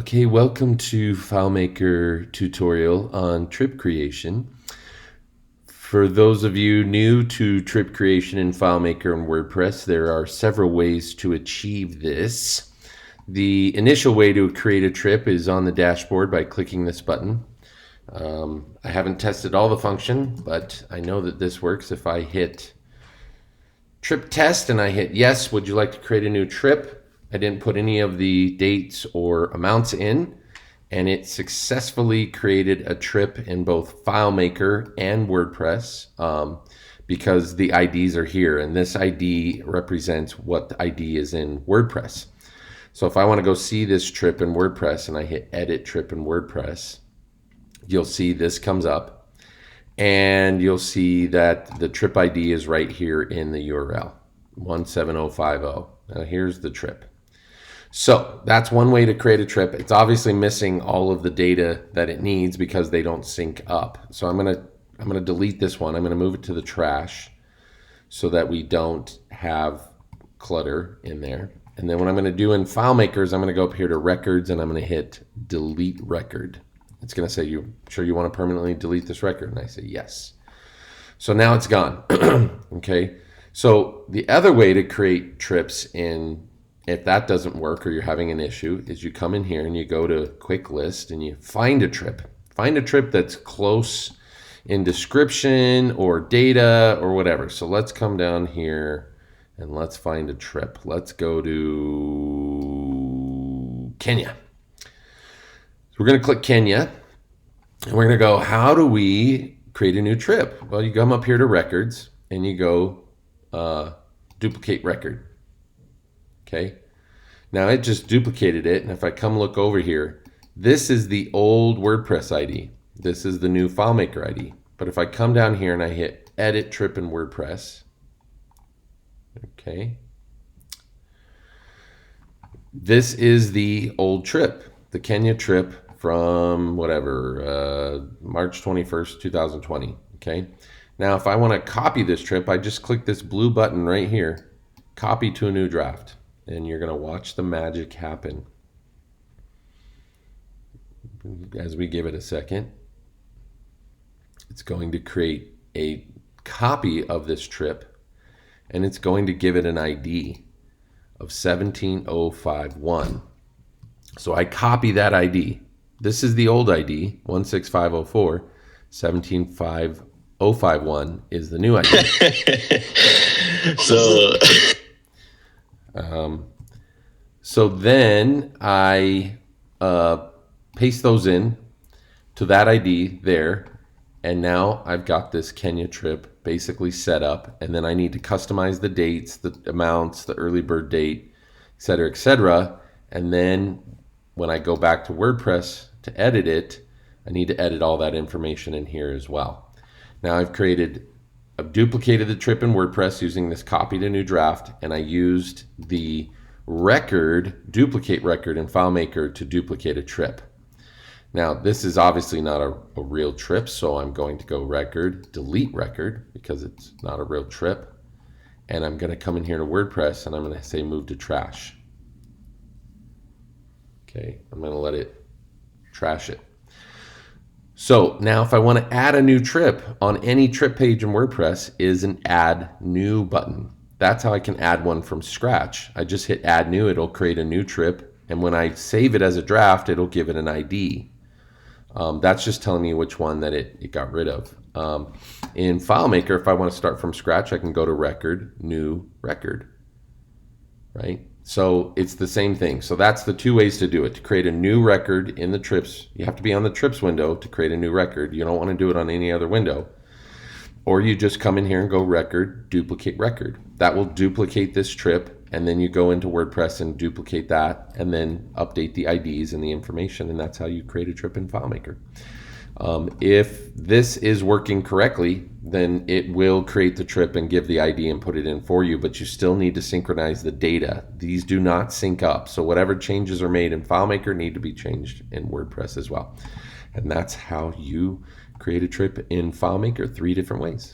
Okay, welcome to FileMaker tutorial on trip creation. For those of you new to trip creation in FileMaker and WordPress, there are several ways to achieve this. The initial way to create a trip is on the dashboard by clicking this button. I haven't tested all the function, but I know that this works. If I hit trip test and I hit yes, would you like to create a new trip? I didn't put any of the dates or amounts in, and it successfully created a trip in both FileMaker and WordPress because the IDs are here, and this ID represents what the ID is in WordPress. So if I want to go see this trip in WordPress and I hit edit trip in WordPress, you'll see this comes up, and you'll see that the trip ID is right here in the URL, 17050. Now here's the trip. So that's one way to create a trip. It's obviously missing all of the data that it needs because they don't sync up. So I'm gonna delete this one. I'm gonna move it to the trash so that we don't have clutter in there. And then what I'm gonna do in FileMaker is I'm gonna go up here to records and I'm gonna hit delete record. It's gonna say, you sure you want to permanently delete this record? And I say yes. So now it's gone. Okay. So the other way to create trips if that doesn't work or you're having an issue, is you come in here and you go to quick list and you find a trip. Find a trip that's close in description or data or whatever. So let's come down here and let's find a trip. Let's go to Kenya. So we're going to click Kenya and we're going to go, how do we create a new trip? Well, you come up here to records and you go duplicate record. Okay, now it just duplicated it, and if I come look over here, this is the old WordPress ID. This is the new FileMaker ID. But if I come down here and I hit edit trip in WordPress, okay, this is the old trip, the Kenya trip from whatever, March 21st, 2020, okay? Now, if I want to copy this trip, I just click this blue button right here, copy to a new draft. And you're going to watch the magic happen as we give it a second. It's going to create a copy of this trip, and it's going to give it an ID of 17051. So I copy that ID. This is the old ID, 16504. 17051 is the new ID. So then I paste those in to that ID there, and now I've got this Kenya trip basically set up, and then I need to customize the dates, the amounts, the early bird date, etc., etc. And then when I go back to WordPress to edit it, I need to edit all that information in here as well. Now I've duplicated the trip in WordPress using this copy to new draft, and I used the duplicate record in FileMaker to duplicate a trip. Now this is obviously not a real trip, so I'm going to go record, delete record, because it's not a real trip. And I'm going to come in here to WordPress and I'm going to say move to trash. Okay, I'm going to let it trash it. So now if I want to add a new trip on any trip page in WordPress is an add new button. That's how I can add one from scratch. I just hit add new, it'll create a new trip. And when I save it as a draft, it'll give it an ID. That's just telling me which one that it got rid of. In FileMaker, if I want to start from scratch, I can go to record, new record, right? So it's the same thing. So that's the two ways to do it. To create a new record in the trips, you have to be on the trips window to create a new record. You don't want to do it on any other window. Or you just come in here and go record, duplicate record. That will duplicate this trip, and then you go into WordPress and duplicate that, and then update the IDs and the information, and that's how you create a trip in FileMaker. If this is working correctly, then it will create the trip and give the ID and put it in for you, but you still need to synchronize the data. These do not sync up, so whatever changes are made in FileMaker need to be changed in WordPress as well. And that's how you create a trip in FileMaker 3 different ways.